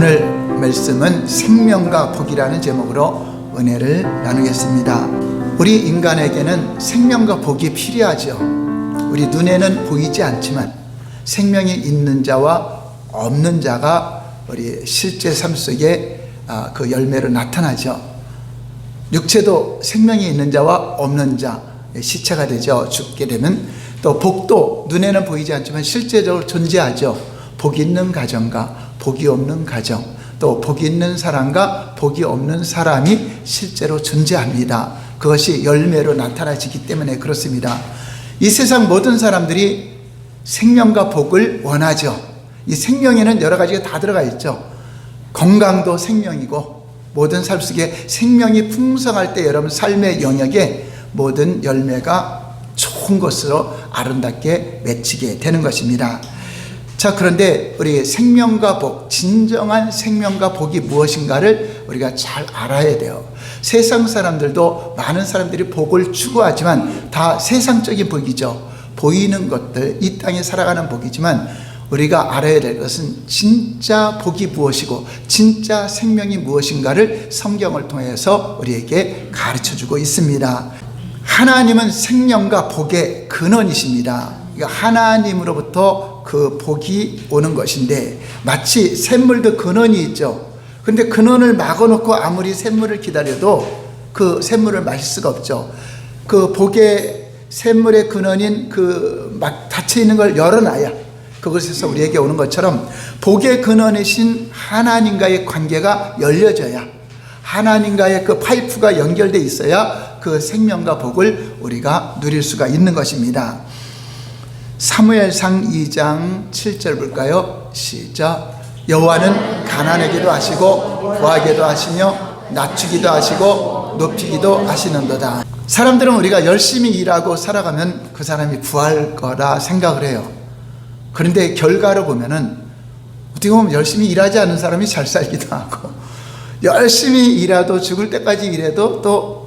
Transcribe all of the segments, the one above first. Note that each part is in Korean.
오늘 말씀은 생명과 복이라는 제목으로 은혜를 나누겠습니다. 우리 인간에게는 생명과 복이 필요하죠. 우리 눈에는 보이지 않지만 생명이 있는 자와 없는 자가 우리 실제 삶 속에 그 열매로 나타나죠. 육체도 생명이 있는 자와 없는 자, 시체가 되죠. 죽게 되면. 또 복도 눈에는 보이지 않지만 실제적으로 존재하죠. 복이 있는 가정과 복이 없는 가정, 또 복이 있는 사람과 복이 없는 사람이 실제로 존재합니다. 그것이 열매로 나타나지기 때문에 그렇습니다. 이 세상 모든 사람들이 생명과 복을 원하죠. 이 생명에는 여러 가지가 다 들어가 있죠. 건강도 생명이고, 모든 삶 속에 생명이 풍성할 때 여러분 삶의 영역에 모든 열매가 좋은 것으로 아름답게 맺히게 되는 것입니다. 자, 그런데 우리 생명과 복, 진정한 생명과 복이 무엇인가를 우리가 잘 알아야 돼요. 세상 사람들도 많은 사람들이 복을 추구하지만 다 세상적인 복이죠. 보이는 것들, 이 땅에 살아가는 복이지만 우리가 알아야 될 것은 진짜 복이 무엇이고 진짜 생명이 무엇인가를 성경을 통해서 우리에게 가르쳐주고 있습니다. 하나님은 생명과 복의 근원이십니다. 하나님으로부터 그 복이 오는 것인데, 마치 샘물도 근원이 있죠. 그런데 근원을 막아놓고 아무리 샘물을 기다려도 그 샘물을 마실 수가 없죠. 그 복의 샘물의 근원인 그 막 닫혀있는 걸 열어놔야 그것에서 우리에게 오는 것처럼 복의 근원이신 하나님과의 관계가 열려져야, 하나님과의 그 파이프가 연결되어 있어야 그 생명과 복을 우리가 누릴 수가 있는 것입니다. 사무엘상 2장 7절 볼까요? 시작. 여호와는 가난하게도 하시고 부하게도 하시며 낮추기도 하시고 높이기도 하시는도다. 사람들은 우리가 열심히 일하고 살아가면 그 사람이 부할 거라 생각을 해요. 그런데 결과로 보면은 어떻게 보면 열심히 일하지 않은 사람이 잘 살기도 하고, 열심히 일해도 죽을 때까지 일해도 또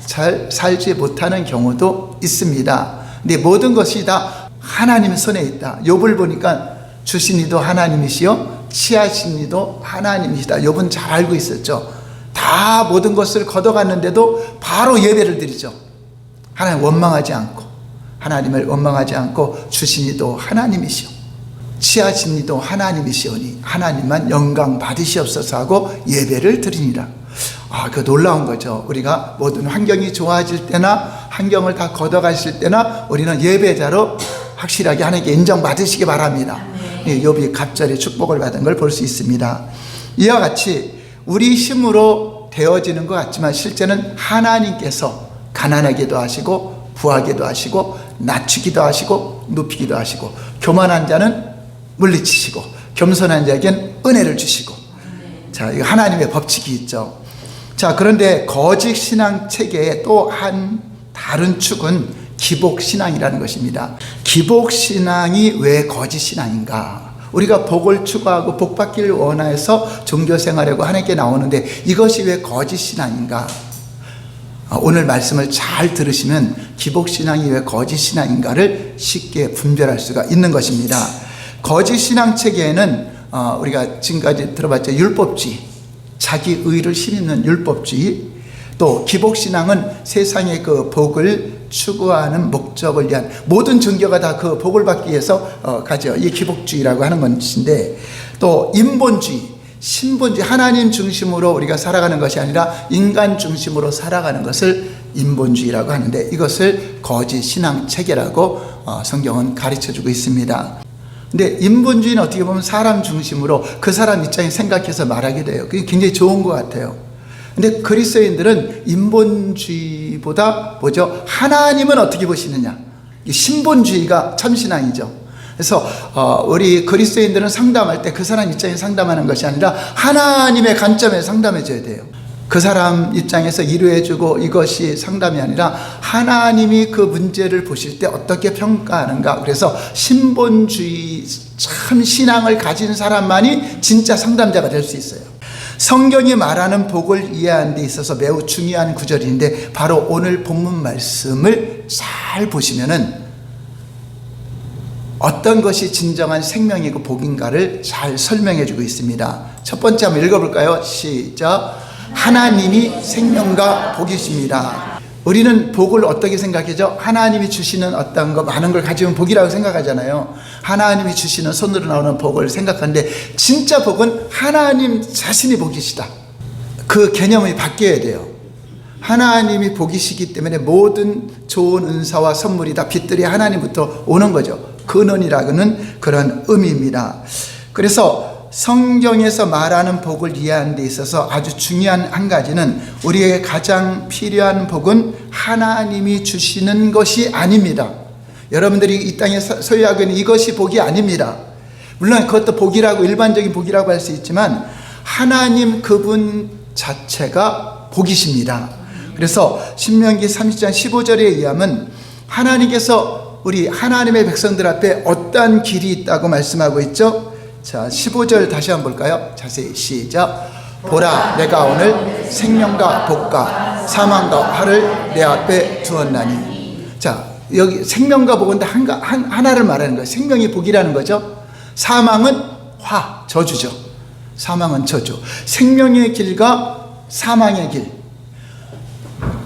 잘 살지 못하는 경우도 있습니다. 근데 모든 것이 다 하나님 손에 있다. 욥을 보니까 주신 이도 하나님이시요 취하신 이도 하나님이시다. 욥은 잘 알고 있었죠. 다 모든 것을 걷어갔는데도 바로 예배를 드리죠. 하나님 원망하지 않고, 하나님을 원망하지 않고 주신 이도 하나님이시오 취하신 이도 하나님이시오니 하나님만 영광 받으시옵소서 하고 예배를 드리니라. 그 놀라운 거죠. 우리가 모든 환경이 좋아질 때나 환경을 다 걷어가실 때나 우리는 예배자로 확실하게 하나님께 인정받으시기 바랍니다. 욥이 갑절에 축복을 받은 걸 볼 수 있습니다. 이와 같이 우리 힘으로 되어지는 것 같지만 실제는 하나님께서 가난하게도 하시고 부하게도 하시고 낮추기도 하시고 높이기도 하시고, 교만한 자는 물리치시고 겸손한 자에겐 은혜를 주시고. 자, 이거 하나님의 법칙이 있죠. 자, 그런데 거짓 신앙 체계의 또 한 다른 축은 기복 신앙이라는 것입니다. 기복 신앙이 왜 거짓 신앙인가? 우리가 복을 추구하고 복 받기를 원해서 종교 생활하고 하나님께 나오는데 이것이 왜 거짓 신앙인가? 오늘 말씀을 잘 들으시면 기복 신앙이 왜 거짓 신앙인가를 쉽게 분별할 수가 있는 것입니다. 거짓 신앙 체계에는 우리가 지금까지 들어봤죠. 율법주의, 자기 의를 힘입는 율법주의, 또 기복신앙은 세상의 그 복을 추구하는 목적을 위한, 모든 종교가 다 그 복을 받기 위해서 가죠. 이 기복주의라고 하는 것인데, 또 인본주의, 신본주의, 하나님 중심으로 우리가 살아가는 것이 아니라 인간 중심으로 살아가는 것을 인본주의라고 하는데, 이것을 거짓 신앙 체계라고 성경은 가르쳐주고 있습니다. 근데 인본주의는 어떻게 보면 사람 중심으로 그 사람 입장에 생각해서 말하게 돼요. 그게 굉장히 좋은 것 같아요. 근데 그리스도인들은 인본주의보다 뭐죠? 하나님은 어떻게 보시느냐? 신본주의가 참신앙이죠. 그래서 우리 그리스도인들은 상담할 때 그 사람 입장에 상담하는 것이 아니라 하나님의 관점에 상담해 줘야 돼요. 그 사람 입장에서 이루어주고 이것이 상담이 아니라 하나님이 그 문제를 보실 때 어떻게 평가하는가. 그래서 신본주의 참 신앙을 가진 사람만이 진짜 상담자가 될 수 있어요. 성경이 말하는 복을 이해하는 데 있어서 매우 중요한 구절인데, 바로 오늘 본문 말씀을 잘 보시면은 어떤 것이 진정한 생명이고 복인가를 잘 설명해 주고 있습니다. 첫 번째 한번 읽어볼까요? 시작. 하나님이 생명과 복이십니다. 우리는 복을 어떻게 생각하죠? 하나님이 주시는 어떤 거 많은 걸 가지면 복이라고 생각하잖아요. 하나님이 주시는 손으로 나오는 복을 생각하는데 진짜 복은 하나님 자신이 복이시다. 그 개념이 바뀌어야 돼요. 하나님이 복이시기 때문에 모든 좋은 은사와 선물이 다 빛들이 하나님부터 오는 거죠. 근원이라고는 그런 의미입니다. 그래서 성경에서 말하는 복을 이해하는 데 있어서 아주 중요한 한 가지는 우리에게 가장 필요한 복은 하나님이 주시는 것이 아닙니다. 여러분들이 이 땅에 소유하고 있는 이것이 복이 아닙니다. 물론 그것도 복이라고 일반적인 복이라고 할 수 있지만 하나님 그분 자체가 복이십니다. 그래서 신명기 30장 15절에 의하면 하나님께서 우리 하나님의 백성들 앞에 어떠한 길이 있다고 말씀하고 있죠. 자, 15절 다시 한번 볼까요? 자세히 시작. 보라, 내가 오늘 생명과 복과 사망과 화를 내 앞에 두었나니. 자, 여기 생명과 복은 하나를 말하는 거예요. 생명이 복이라는 거죠. 사망은 화, 저주죠. 사망은 저주. 생명의 길과 사망의 길,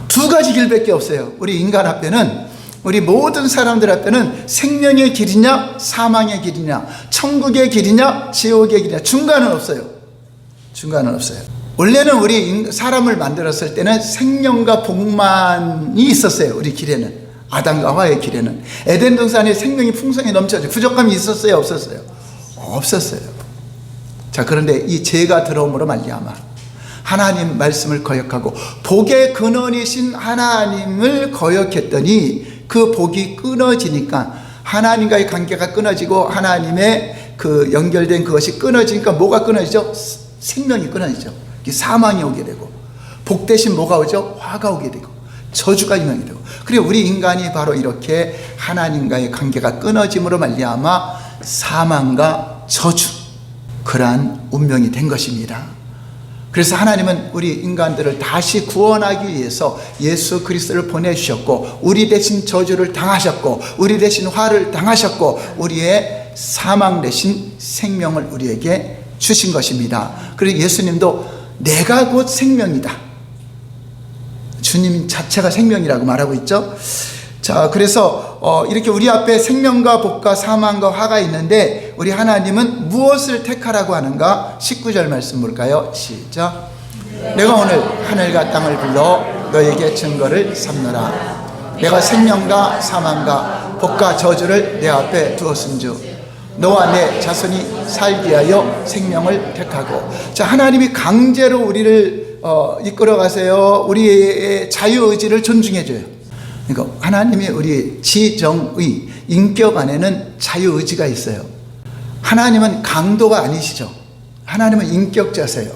두 가지 길밖에 없어요. 우리 인간 앞에는, 우리 모든 사람들 앞에는 생명의 길이냐 사망의 길이냐, 천국의 길이냐 지옥의 길이냐, 중간은 없어요. 중간은 없어요. 원래는 우리 사람을 만들었을 때는 생명과 복만이 있었어요. 우리 길에는, 아담과 하와의 길에는. 에덴 동산에 생명이 풍성히 넘쳐져. 부족함이 있었어요 없었어요? 없었어요. 자, 그런데 이 죄가 들어옴으로 말미암아 하나님 말씀을 거역하고 복의 근원이신 하나님을 거역했더니 그 복이 끊어지니까, 하나님과의 관계가 끊어지고 하나님의 그 연결된 그것이 끊어지니까 뭐가 끊어지죠? 생명이 끊어지죠. 사망이 오게 되고, 복 대신 뭐가 오죠? 화가 오게 되고, 저주가 임하게 되고. 그리고 우리 인간이 바로 이렇게 하나님과의 관계가 끊어짐으로 말미암아 사망과 저주, 그러한 운명이 된 것입니다. 그래서 하나님은 우리 인간들을 다시 구원하기 위해서 예수 그리스도를 보내주셨고, 우리 대신 저주를 당하셨고, 우리 대신 화를 당하셨고, 우리의 사망 대신 생명을 우리에게 주신 것입니다. 그리고 예수님도 내가 곧 생명이다, 주님 자체가 생명이라고 말하고 있죠. 자, 그래서 이렇게 우리 앞에 생명과 복과 사망과 화가 있는데 우리 하나님은 무엇을 택하라고 하는가? 19절 말씀 볼까요? 시작. 내가 오늘 하늘과 땅을 불러 너에게 증거를 삼노라. 내가 생명과 사망과 복과 저주를 내 앞에 두었은즉 너와 내 자손이 살기 위하여 생명을 택하고. 자, 하나님이 강제로 우리를 이끌어 가세요. 우리의 자유의지를 존중해줘요. 그러니까 하나님이 우리 지정의, 인격 안에는 자유의지가 있어요. 하나님은 강도가 아니시죠. 하나님은 인격자세요.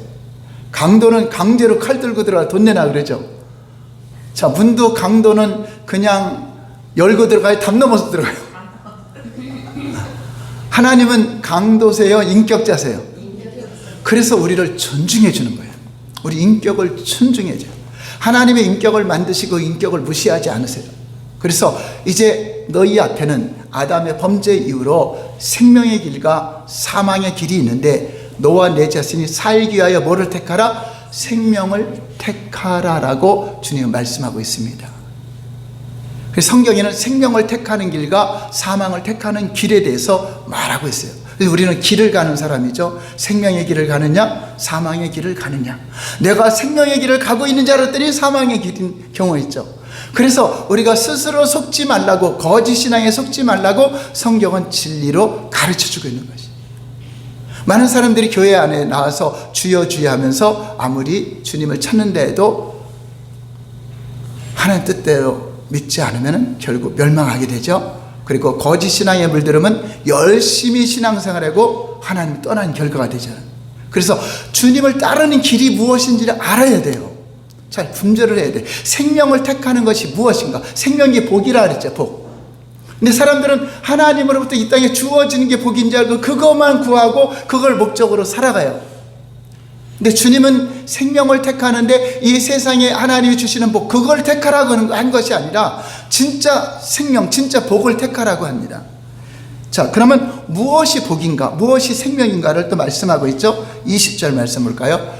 강도는 강제로 칼 들고 들어가 돈 내놔 그러죠. 자, 문도 강도는 그냥 열고 들어가요, 담 넘어서 들어가요. 하나님은 강도세요, 인격자세요. 그래서 우리를 존중해 주는 거예요. 우리 인격을 존중해 줘요. 하나님의 인격을 만드시고 인격을 무시하지 않으세요. 그래서 이제 너희 앞에는 아담의 범죄 이후로 생명의 길과 사망의 길이 있는데 너와 내 자신이 살기 위하여 뭐를 택하라? 생명을 택하라라고 주님은 말씀하고 있습니다. 그래서 성경에는 생명을 택하는 길과 사망을 택하는 길에 대해서 말하고 있어요. 그래서 우리는 길을 가는 사람이죠. 생명의 길을 가느냐 사망의 길을 가느냐. 내가 생명의 길을 가고 있는 줄 알았더니 사망의 길인 경우 있죠. 그래서 우리가 스스로 속지 말라고, 거짓 신앙에 속지 말라고 성경은 진리로 가르쳐주고 있는 것이. 많은 사람들이 교회 안에 나와서 주여 주여 하면서 아무리 주님을 찾는다 해도 하나님 뜻대로 믿지 않으면 결국 멸망하게 되죠. 그리고 거짓 신앙에 물들으면 열심히 신앙생활하고 하나님 떠난 결과가 되잖아요. 그래서 주님을 따르는 길이 무엇인지를 알아야 돼요. 잘 분별을 해야 돼. 생명을 택하는 것이 무엇인가? 생명이 복이라 그랬죠, 복. 근데 사람들은 하나님으로부터 이 땅에 주어지는 게 복인 줄 알고 그것만 구하고 그걸 목적으로 살아가요. 근데 주님은 생명을 택하는데 이 세상에 하나님이 주시는 복, 그걸 택하라고 한 것이 아니라 진짜 생명, 진짜 복을 택하라고 합니다. 자, 그러면 무엇이 복인가, 무엇이 생명인가를 또 말씀하고 있죠. 20절 말씀 볼까요?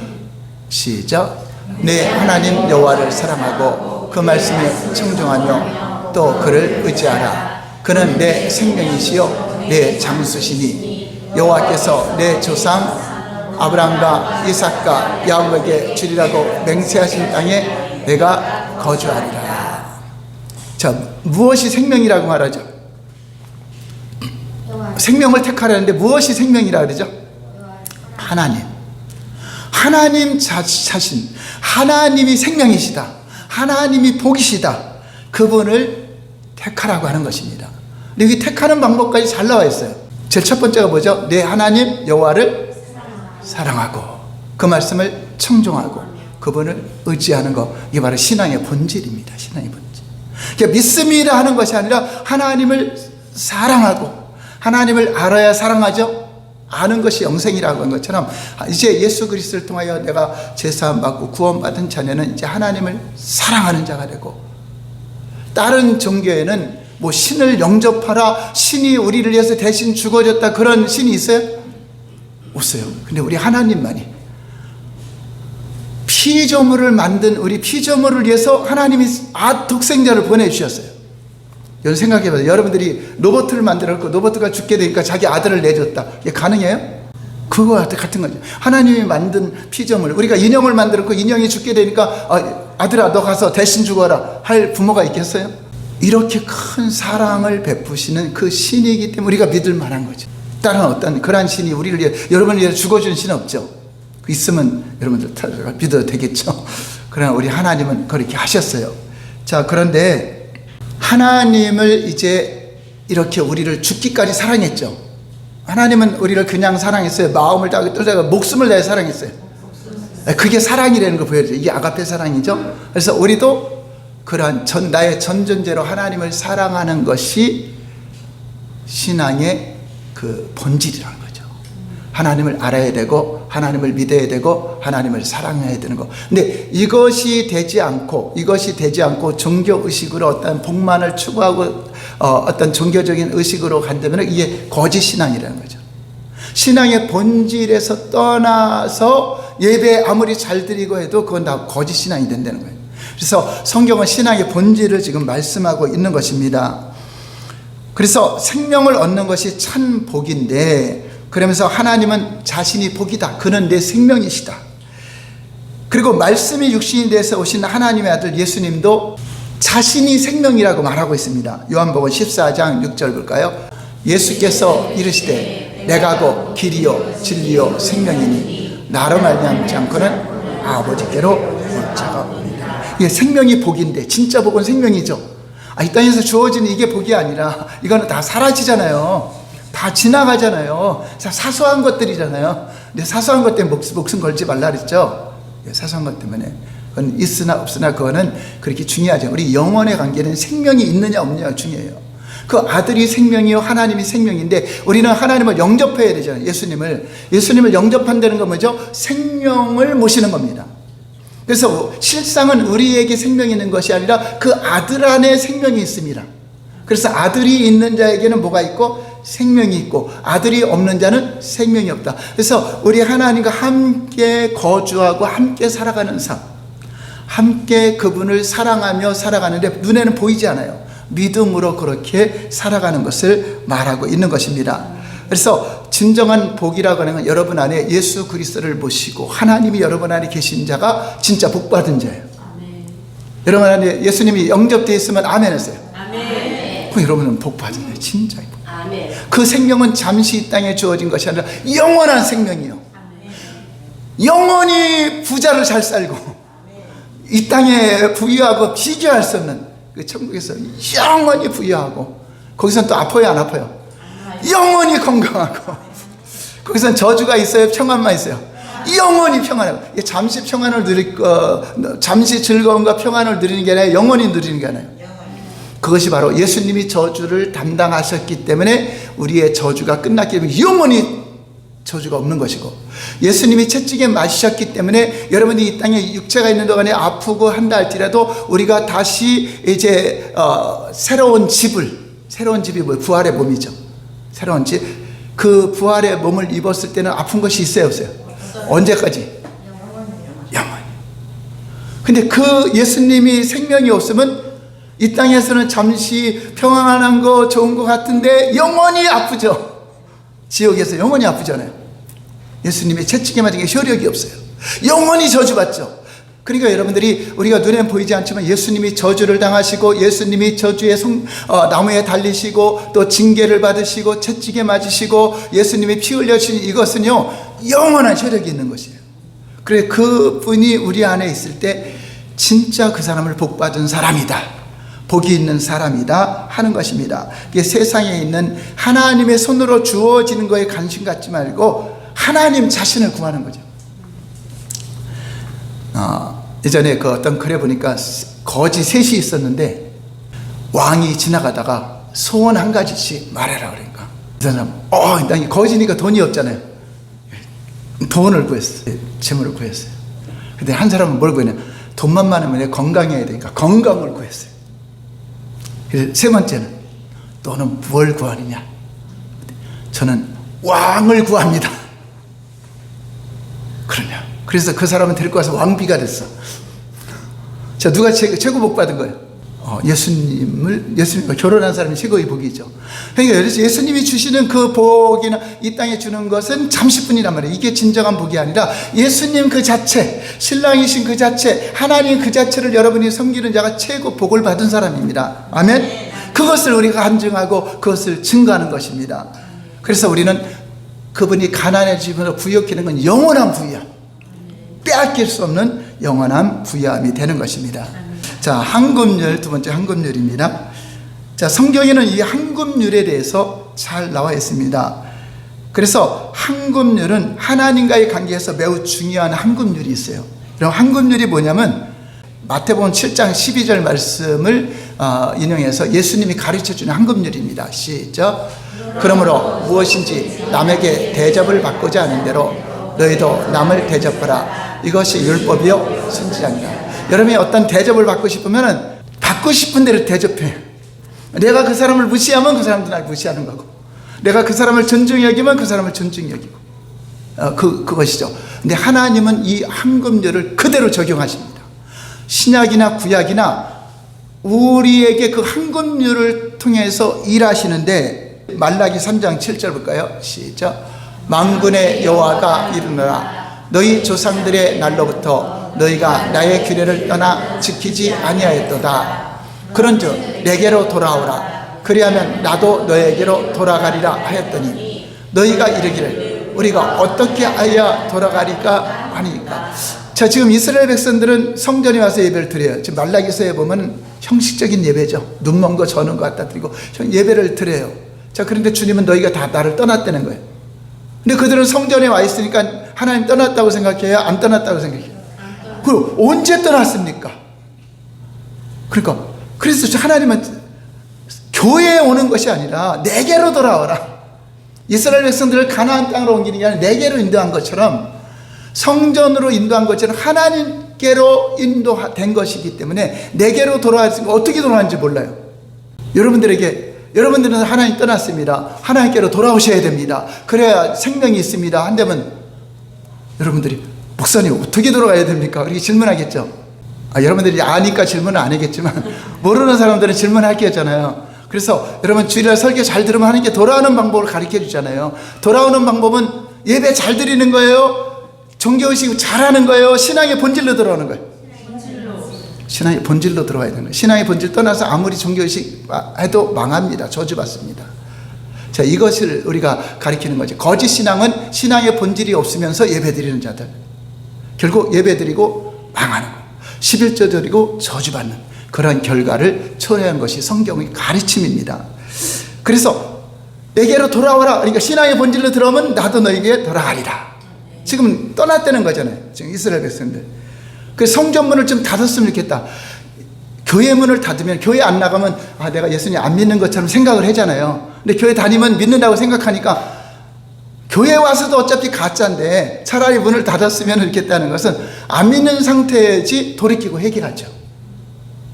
시작. 내 하나님 여호와를 사랑하고 그 말씀에 청종하며 또 그를 의지하라. 그는 내 생명이시요 내 장수시니 여호와께서 내 조상 아브라함과 이삭과 야곱에게 주리라고 맹세하신 땅에 내가 거주하리라. 자, 무엇이 생명이라고 말하죠? 생명을 택하라는데 무엇이 생명이라 그러죠? 하나님. 하나님 자신, 하나님이 생명이시다, 하나님이 복이시다, 그분을 택하라고 하는 것입니다. 여기 택하는 방법까지 잘 나와 있어요. 제일 첫 번째가 뭐죠? 내 하나님 여호와를 사랑하고 그 말씀을 청종하고 그분을 의지하는 것, 이게 바로 신앙의 본질입니다. 신앙의 본질. 그러니까 믿습니다 하는 것이 아니라 하나님을 사랑하고, 하나님을 알아야 사랑하죠. 아는 것이 영생이라고 한 것처럼 이제 예수 그리스도를 통하여 내가 제사함 받고 구원받은 자녀는 이제 하나님을 사랑하는 자가 되고, 다른 종교에는 뭐 신을 영접하라, 신이 우리를 위해서 대신 죽어졌다, 그런 신이 있어요? 없어요. 근데 우리 하나님만이 피조물을 만든 우리 피조물을 위해서 하나님이 독생자를 보내주셨어요. 여러분 생각해봐요. 여러분들이 로봇을 만들었고 로봇가 죽게 되니까 자기 아들을 내줬다. 이게 가능해요? 그거와 같은 거죠. 하나님이 만든 피조물, 우리가 인형을 만들었고 인형이 죽게 되니까 아들아 너 가서 대신 죽어라 할 부모가 있겠어요? 이렇게 큰 사랑을 베푸시는 그 신이기 때문에 우리가 믿을 만한 거죠. 다른 어떤 그러한 신이 우리를 위해, 여러분을 위해 죽어준 신은 없죠. 있으면 여러분들 믿어도 되겠죠. 그러나 우리 하나님은 그렇게 하셨어요. 자, 그런데 하나님을 이제 이렇게 우리를 죽기까지 사랑했죠. 하나님은 우리를 그냥 사랑했어요. 마음을 다하고 뜻을 목숨을 다해 사랑했어요. 그게 사랑이라는 걸 보여줘요. 이게 아가페 사랑이죠. 그래서 우리도 그러한 나의 전 존재로 하나님을 사랑하는 것이 신앙의 그 본질이라는 거죠. 하나님을 알아야 되고 하나님을 믿어야 되고 하나님을 사랑해야 되는 거. 근데 이것이 되지 않고 종교 의식으로 어떤 복만을 추구하고 어떤 종교적인 의식으로 간다면 이게 거짓 신앙이라는 거죠. 신앙의 본질에서 떠나서 예배 아무리 잘 드리고 해도 그건 다 거짓 신앙이 된다는 거예요. 그래서 성경은 신앙의 본질을 지금 말씀하고 있는 것입니다. 그래서 생명을 얻는 것이 참 복인데, 그러면서 하나님은 자신이 복이다, 그는 내 생명이시다. 그리고 말씀이 육신이 돼서 오신 하나님의 아들 예수님도 자신이 생명이라고 말하고 있습니다. 요한복음 14장 6절 볼까요? 예수께서 이르시되 내가 곧 길이요 진리요 생명이니 나로 말미암지 않고는 아버지께로 올 자가 없느니라. 이게 생명이 복인데, 진짜 복은 생명이죠. 이 땅에서 주어지는 이게 복이 아니라 이거는 다 사라지잖아요. 다 지나가잖아요. 사소한 것들이잖아요. 근데 사소한 것 때문에 목숨 걸지 말라 그랬죠. 사소한 것 때문에. 그건 있으나 없으나 그거는 그렇게 중요하지. 우리 영혼의 관계는 생명이 있느냐 없느냐가 중요해요. 그 아들이 생명이요 하나님이 생명인데 우리는 하나님을 영접해야 되잖아요. 예수님을 영접한다는 건 뭐죠? 생명을 모시는 겁니다. 그래서 실상은 우리에게 생명이 있는 것이 아니라 그 아들 안에 생명이 있습니다. 그래서 아들이 있는 자에게는 뭐가 있고? 생명이 있고, 아들이 없는 자는 생명이 없다. 그래서 우리 하나님과 함께 거주하고 함께 살아가는 삶, 함께 그분을 사랑하며 살아가는데 눈에는 보이지 않아요. 믿음으로 그렇게 살아가는 것을 말하고 있는 것입니다. 그래서 진정한 복이라고 하는 건 여러분 안에 예수 그리스도를 모시고 하나님이 여러분 안에 계신 자가 진짜 복받은 자예요. 아멘. 여러분 안에 예수님이 영접되어 있으면 아멘 하세요. 아멘. 그럼 여러분은 복받은 자예요. 진짜 복. 아멘. 그 생명은 잠시 이 땅에 주어진 것이 아니라 영원한 생명이에요. 아멘. 영원히 부자를 잘 살고 아멘. 이 땅에 부유하고 비교할 수 없는 그 천국에서 영원히 부유하고, 거기서는 또 아파요 안 아파요? 영원히 건강하고, 거기서는 저주가 있어요? 평안만 있어요? 영원히 평안하고. 잠시 평안을 잠시 즐거움과 평안을 누리는 게 아니라 영원히 누리는 게 아니에요. 그것이 바로 예수님이 저주를 담당하셨기 때문에 우리의 저주가 끝났기 때문에 영원히 저주가 없는 것이고, 예수님이 채찍에 맞으셨기 때문에 여러분이 이 땅에 육체가 있는 동안에 아프고 한다 할지라도 우리가 다시 이제 새로운 집이 부활의 몸이죠. 새로운 집. 그 부활의 몸을 입었을 때는 아픈 것이 있어요, 없어요? 언제까지? 영원히. 근데 그 예수님이 생명이 없으면 이 땅에서는 잠시 평안한 거 좋은 것 같은데 영원히 아프죠. 지옥에서 영원히 아프잖아요. 예수님이 채찍에 맞은 게 효력이 없어요. 영원히 저주받죠. 그러니까 여러분들이 우리가 눈에 보이지 않지만 예수님이 저주를 당하시고 예수님이 저주의 나무에 달리시고 또 징계를 받으시고 채찍에 맞으시고 예수님이 피 흘려주신 이것은요 영원한 효력이 있는 것이에요. 그래 그분이 우리 안에 있을 때 진짜 그 사람을 복받은 사람이다, 복이 있는 사람이다 하는 것입니다. 이게 세상에 있는 하나님의 손으로 주어지는 거에 관심 갖지 말고 하나님 자신을 구하는 거죠. 예전에 그 어떤 글에 보니까 거지 셋이 있었는데 왕이 지나가다가 소원 한 가지씩 말해라 그러니까 그 사람 일단 거지니까 돈이 없잖아요. 돈을 구했어요. 재물을 구했어요. 근데 한 사람은 뭘 구했냐, 돈만 많으면 건강해야 되니까 건강을 구했어요. 그래서 세 번째는 너는 뭘 구하느냐, 저는 왕을 구합니다. 그러냐. 그래서 그 사람은 데리고 와서 왕비가 됐어. 자, 누가 최고 복 받은 거예요? 예수님과 결혼한 사람이 최고의 복이죠. 그러니까 예수님이 주시는 그 복이나 이 땅에 주는 것은 잠시뿐이란 말이에요. 이게 진정한 복이 아니라 예수님 그 자체, 신랑이신 그 자체, 하나님 그 자체를 여러분이 섬기는 자가 최고 복을 받은 사람입니다. 아멘? 그것을 우리가 간증하고 그것을 증거하는 것입니다. 그래서 우리는 그분이 가난의 집으로 부여키는 건 영원한 부여, 빼앗길 수 없는 영원한 부여함이 되는 것입니다. 자, 한금률, 두 번째 한금률입니다. 자, 성경에는 이 한금률에 대해서 잘 나와 있습니다. 그래서 한금률은 하나님과의 관계에서 매우 중요한 한금률이 있어요. 그럼 한금률이 뭐냐면 마태복음 7장 12절 말씀을 인용해서 예수님이 가르쳐주는 한금률입니다. 시작. 그러므로 무엇인지 남에게 대접을 받고자 하는 대로 너희도 남을 대접하라. 이것이 율법이요 선지자니라. 여러분이 어떤 대접을 받고 싶으면 받고 싶은 대로 대접해. 내가 그 사람을 무시하면 그 사람도 날 무시하는 거고, 내가 그 사람을 존중히 여기면 그 사람을 존중히 여기고, 그것이죠. 근데 하나님은 이 한금률을 그대로 적용하십니다. 신약이나 구약이나 우리에게 그 한금률을 통해서 일하시는데, 말라기 3장 7절 볼까요? 시작. 만군의 여호와가 이르노라. 너희 조상들의 날로부터 너희가 나의 규례를 떠나 지키지 아니하였도다. 그런즉 내게로 돌아오라. 그리하면 나도 너에게로 돌아가리라 하였더니 너희가 이르기를 우리가 어떻게 하여 돌아가리까 하니까. 자, 지금 이스라엘 백성들은 성전에 와서 예배를 드려요. 지금 말라기서에 보면 형식적인 예배죠. 눈 먼 거 저는 거 갖다 드리고 예배를 드려요. 자, 그런데 주님은 너희가 다 나를 떠났다는 거예요. 근데 그들은 성전에 와 있으니까 하나님 떠났다고 생각해요? 안 떠났다고 생각해요? 그리고 언제 떠났습니까? 그러니까 그래서 하나님은 교회에 오는 것이 아니라 내게로 돌아와라. 이스라엘 백성들을 가나안 땅으로 옮기는 게 아니라 내게로 인도한 것처럼, 성전으로 인도한 것처럼 하나님께로 인도된 것이기 때문에 내게로 돌아왔으니까 어떻게 돌아왔는지 몰라요. 여러분들은 하나님 떠났습니다. 하나님께로 돌아오셔야 됩니다. 그래야 생명이 있습니다. 한다면 여러분들이 목사님 어떻게 돌아가야 됩니까? 그렇게 질문하겠죠. 여러분들이 아니까 질문은 안 하겠지만 모르는 사람들은 질문할 게 있잖아요. 그래서 여러분 주일날 설교 잘 들으면 하나님께 돌아오는 방법을 가르쳐 주잖아요. 돌아오는 방법은 예배 잘 드리는 거예요? 종교의식 잘하는 거예요? 신앙의 본질로 들어오는 거예요? 신앙의 본질로 들어와야 되는 거예요. 신앙의 본질 떠나서 아무리 종교의식 해도 망합니다. 저주받습니다. 자, 이것을 우리가 가리키는 거죠. 거짓 신앙은 신앙의 본질이 없으면서 예배 드리는 자들, 결국 예배 드리고 망하는 거예요. 11조 드리고 저주받는 그런 결과를 초래한 것이 성경의 가르침입니다. 그래서 내게로 돌아오라. 그러니까 신앙의 본질로 들어오면 나도 너에게 돌아가리라. 지금 떠났다는 거잖아요. 지금 이스라엘 백성들. 그 성전문을 좀 닫았으면 좋겠다. 교회 문을 닫으면, 교회 안 나가면 내가 예수님 안 믿는 것처럼 생각을 하잖아요. 근데 교회 다니면 믿는다고 생각하니까 교회 와서도 어차피 가짜인데 차라리 문을 닫았으면 좋겠다는 것은 안 믿는 상태지 돌이키고 회개하죠.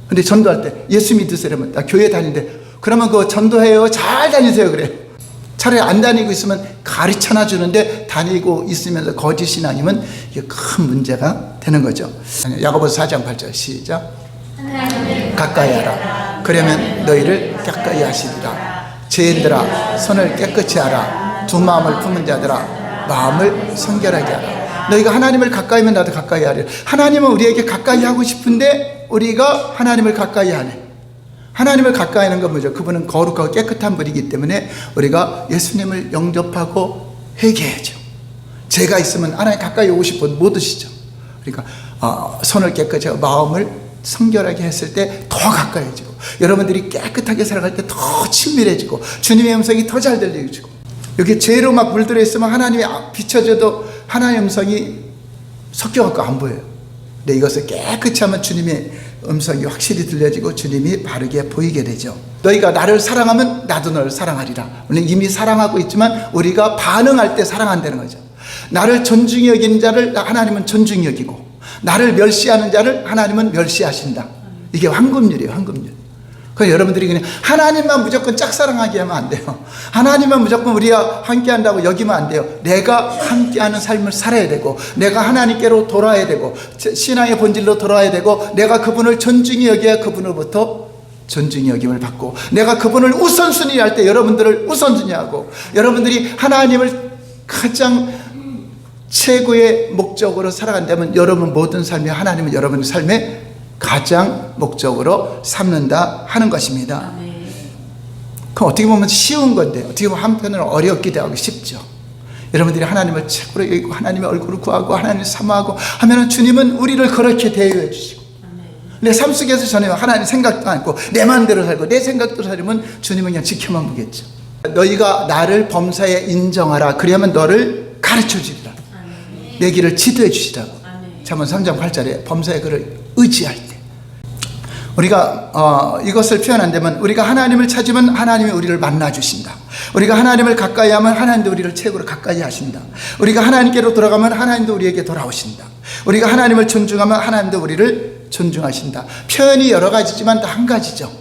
근데 전도할 때 예수 믿으세요. 그러면 나 교회 다니는데 그러면 그거 전도해요. 잘 다니세요. 그래. 차라리 안 다니고 있으면 가르쳐나 주는데 다니고 있으면서 거짓 신앙이면 이게 큰 문제가 되는 거죠. 야고보서 4장 8절 시작. 가까이 하라. 그러면 너희를 가까이 하시리라. 죄인들아 손을 깨끗이 하라. 두 마음을 품은 자들아 마음을 성결하게 하라. 너희가 하나님을 가까이 하면 나도 가까이 하리라. 하나님은 우리에게 가까이 하고 싶은데 우리가 하나님을 가까이 하네. 하나님을 가까이 하는 건 뭐죠? 그분은 거룩하고 깨끗한 분이기 때문에 우리가 예수님을 영접하고 회개해야죠. 죄가 있으면 하나님 가까이 오고 싶어 못 오시죠. 그러니까 손을 깨끗이 하고 마음을 성결하게 했을 때 더 가까이지고, 여러분들이 깨끗하게 살아갈 때 더 친밀해지고 주님의 음성이 더 잘 들려지고, 여기 죄로 막 물들어 있으면 하나님이 비춰져도 하나님의 음성이 섞여갖고 안 보여요. 근데 이것을 깨끗이 하면 주님의 음성이 확실히 들려지고 주님이 바르게 보이게 되죠. 너희가 나를 사랑하면 나도 너를 사랑하리라. 우리는 이미 사랑하고 있지만 우리가 반응할 때 사랑한다는 거죠. 나를 존중히 여기는 자를 하나님은 존중히 여기고, 나를 멸시하는 자를 하나님은 멸시하신다. 이게 황금률이에요, 황금률. 그래서 여러분들이 그냥 하나님만 무조건 짝사랑하게 하면 안 돼요. 하나님만 무조건 우리가 함께 한다고 여기면 안 돼요. 내가 함께하는 삶을 살아야 되고, 내가 하나님께로 돌아야 되고, 신앙의 본질로 돌아야 되고, 내가 그분을 존중히 여겨야 그분으로부터 존중히 여김을 받고, 내가 그분을 우선순위 할 때 여러분들을 우선순위 하고, 여러분들이 하나님을 가장 최고의 목적으로 살아간다면 여러분 모든 삶이 하나님은 여러분의 삶의 가장 목적으로 삼는다 하는 것입니다. 그럼 어떻게 보면 쉬운 건데 어떻게 보면 한편으로는 어렵기도 하고 쉽죠. 여러분들이 하나님을 최고로 여기고 하나님의 얼굴을 구하고 하나님을 사모하고 하면 주님은 우리를 그렇게 대우해 주시고, 내 삶 속에서 저는 하나님 생각도 않고 내 마음대로 살고 내 생각대로 살면 주님은 그냥 지켜만 보겠죠. 너희가 나를 범사에 인정하라. 그러면 너를 가르쳐 주리라. 내 길을 지도해 주시라고. 잠언 3장 8절에 범사의 그를 의지할 때 우리가 이것을 표현한다면, 우리가 하나님을 찾으면 하나님이 우리를 만나주신다. 우리가 하나님을 가까이 하면 하나님도 우리를 최고로 가까이 하신다. 우리가 하나님께로 돌아가면 하나님도 우리에게 돌아오신다. 우리가 하나님을 존중하면 하나님도 우리를 존중하신다. 표현이 여러 가지지만 다 한 가지죠.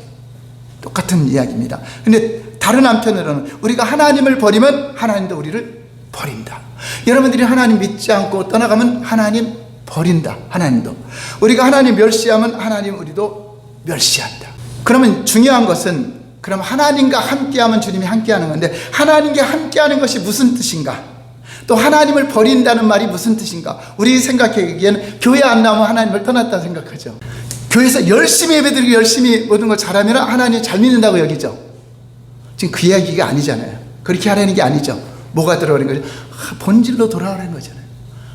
똑같은 이야기입니다. 근데 다른 한편으로는 우리가 하나님을 버리면 하나님도 우리를 버린다. 여러분들이 하나님 믿지 않고 떠나가면 하나님 버린다. 하나님도. 우리가 하나님 멸시하면 하나님 우리도 멸시한다. 그러면 중요한 것은, 그럼 하나님과 함께하면 주님이 함께하는 건데, 하나님과 함께하는 것이 무슨 뜻인가? 또 하나님을 버린다는 말이 무슨 뜻인가? 우리 생각하기에는 교회 안 나오면 하나님을 떠났다 생각하죠. 교회에서 열심히 예배드리고 열심히 모든 걸 잘하면 하나님 잘 믿는다고 여기죠. 지금 그 이야기가 아니잖아요. 그렇게 하라는 게 아니죠. 뭐가 들어오는 거죠? 본질로 돌아오라는 거잖아요.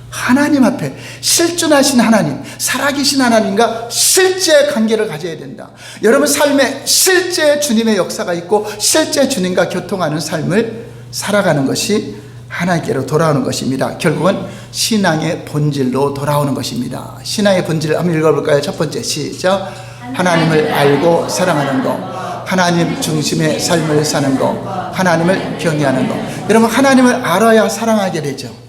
하나님 앞에 실존하신 하나님, 살아계신 하나님과 실제 관계를 가져야 된다. 여러분 삶에 실제 주님의 역사가 있고 실제 주님과 교통하는 삶을 살아가는 것이 하나님께로 돌아오는 것입니다. 결국은 신앙의 본질로 돌아오는 것입니다. 신앙의 본질을 한번 읽어볼까요? 첫 번째 시작. 하나님을 알고 사랑하는 것, 하나님 중심의 삶을 사는 것, 하나님을 경외하는 것. 여러분 하나님을 알아야 사랑하게 되죠.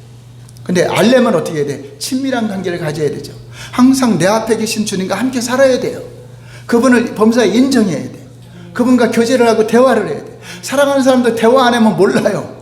근데 알려면 어떻게 해야 돼? 친밀한 관계를 가져야 되죠. 항상 내 앞에 계신 주님과 함께 살아야 돼요. 그분을 범사에 인정해야 돼. 그분과 교제를 하고 대화를 해야 돼. 사랑하는 사람들 대화 안 하면 몰라요.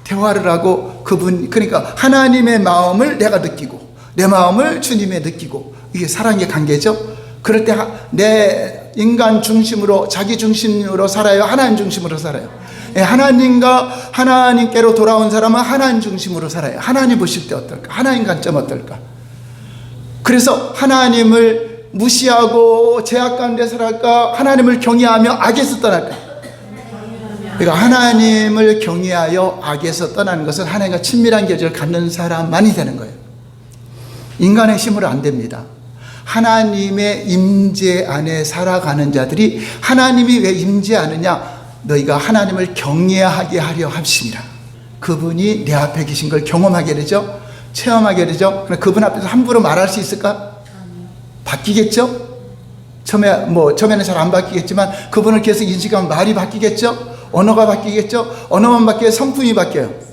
대화를 하고 그러니까 하나님의 마음을 내가 느끼고 내 마음을 주님의 느끼고, 이게 사랑의 관계죠. 그럴 때 내 인간 중심으로, 자기 중심으로 살아요? 하나님 중심으로 살아요? 하나님과 하나님께로 돌아온 사람은 하나님 중심으로 살아요. 하나님 보실 때 어떨까? 하나님 관점 어떨까? 그래서 하나님을 무시하고 죄악 가운데 살아갈까? 하나님을 경외하며 악에서 떠날까? 그러니까 하나님을 경외하여 악에서 떠나는 것은 하나님과 친밀한 교제를 갖는 사람만이 되는 거예요. 인간의 힘으로 안 됩니다. 하나님의 임재 안에 살아가는 자들이, 하나님이 왜 임재하느냐? 너희가 하나님을 경외하게 하려 함이라. 그분이 내 앞에 계신 걸 경험하게 되죠. 체험하게 되죠. 그분 앞에서 함부로 말할 수 있을까? 바뀌겠죠. 처음에는 잘 안 바뀌겠지만 그분을 계속 인식하면 말이 바뀌겠죠. 언어가 바뀌겠죠. 언어만 바뀌어야 성품이 바뀌어요.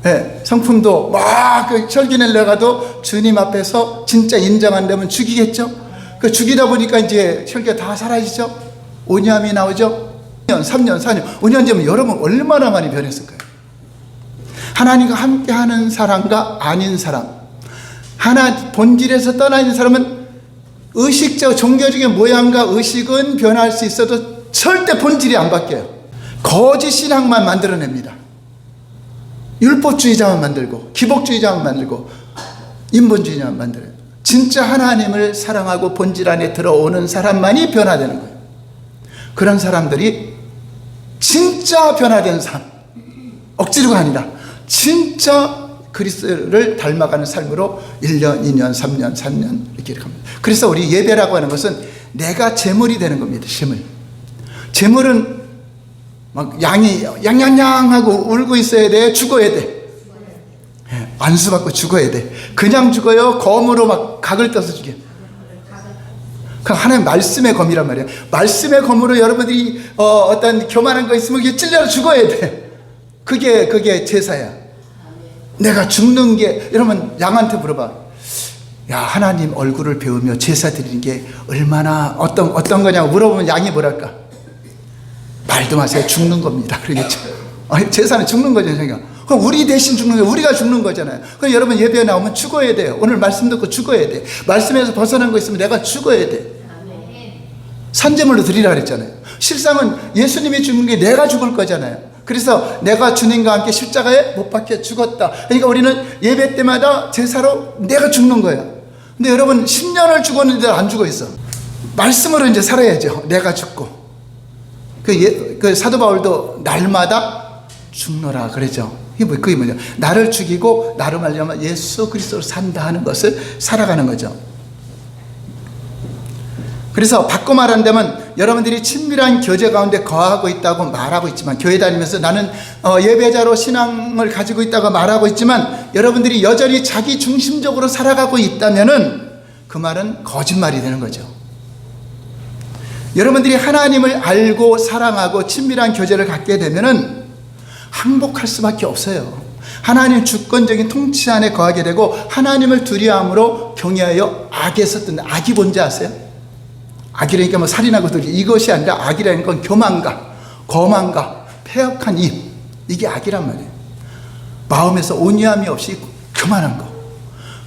네, 성품도 막 철기 내려가도 주님 앞에서 진짜 인정 안 되면 죽이겠죠. 그 죽이다 보니까 이제 혈기가 다 사라지죠. 오념이 나오죠. 2년, 3년, 4년, 5년 전면 여러분 얼마나 많이 변했을까요? 하나님과 함께하는 사람과 아닌 사람, 하나 본질에서 떠나 있는 사람은 의식적 종교적인 모양과 의식은 변할 수 있어도 절대 본질이 안 바뀌어요. 거짓 신앙만 만들어냅니다. 율법주의자만 만들고 기복주의자만 만들고 인본주의자만 만들어요. 진짜 하나님을 사랑하고 본질 안에 들어오는 사람만이 변화되는 거예요. 그런 사람들이 진짜 변화된 삶, 억지로가 아니라 진짜 그리스도를 닮아가는 삶으로 1년, 2년, 3년, 4년 이렇게 합니다. 그래서 우리 예배라고 하는 것은 내가 제물이 되는 겁니다. 제물은 막 양이 양양양 하고 울고 있어야 돼? 죽어야 돼? 안수받고 죽어야 돼. 그냥 죽어요? 검으로 막 각을 떠서 죽여요? 그 하나님 말씀의 검이란 말이에요. 말씀의 검으로 여러분들이 어떤 교만한 거 있으면 그게 찔려 죽어야 돼. 그게 제사야. 내가 죽는 게, 여러분 양한테 물어봐. 야, 하나님 얼굴을 배우며 제사 드리는 게 얼마나 어떤 거냐고 물어보면 양이 뭐랄까? 말도 마세요. 죽는 겁니다. 그러겠죠. 제사는 죽는 거잖아요. 그럼 우리 대신 죽는 거예요. 우리가 죽는 거잖아요. 그럼 여러분 예배에 나오면 죽어야 돼요. 오늘 말씀 듣고 죽어야 돼. 말씀에서 벗어난 거 있으면 내가 죽어야 돼. 산제물로 드리라 그랬잖아요. 실상은 예수님이 죽는 게 내가 죽을 거잖아요. 그래서 내가 주님과 함께 십자가에 못 박혀 죽었다. 그러니까 우리는 예배 때마다 제사로 내가 죽는 거예요. 근데 여러분 10년을 죽었는데 안 죽어 있어. 말씀으로 이제 살아야죠. 내가 죽고. 그 사도 바울도 날마다 죽노라 그러죠. 그게 뭐냐? 나를 죽이고 나를 말려면 예수 그리스도로 산다 하는 것을 살아가는 거죠. 그래서 바꿔 말한다면 여러분들이 친밀한 교제 가운데 거하고 있다고 말하고 있지만, 교회 다니면서 나는 예배자로 신앙을 가지고 있다고 말하고 있지만, 여러분들이 여전히 자기 중심적으로 살아가고 있다면은 그 말은 거짓말이 되는 거죠. 여러분들이 하나님을 알고 사랑하고 친밀한 교제를 갖게 되면은 항복할 수밖에 없어요. 하나님 주권적인 통치 안에 거하게 되고, 하나님을 두려움으로 경외하여 악에서 뜬다. 악이 뭔지 아세요? 악이라니까 뭐 살인하고 들기, 이것이 아니라 악이라는 건 교만과 거만과 패역한 입, 이게 악이란 말이에요. 마음에서 온유함이 없이 교만한 거,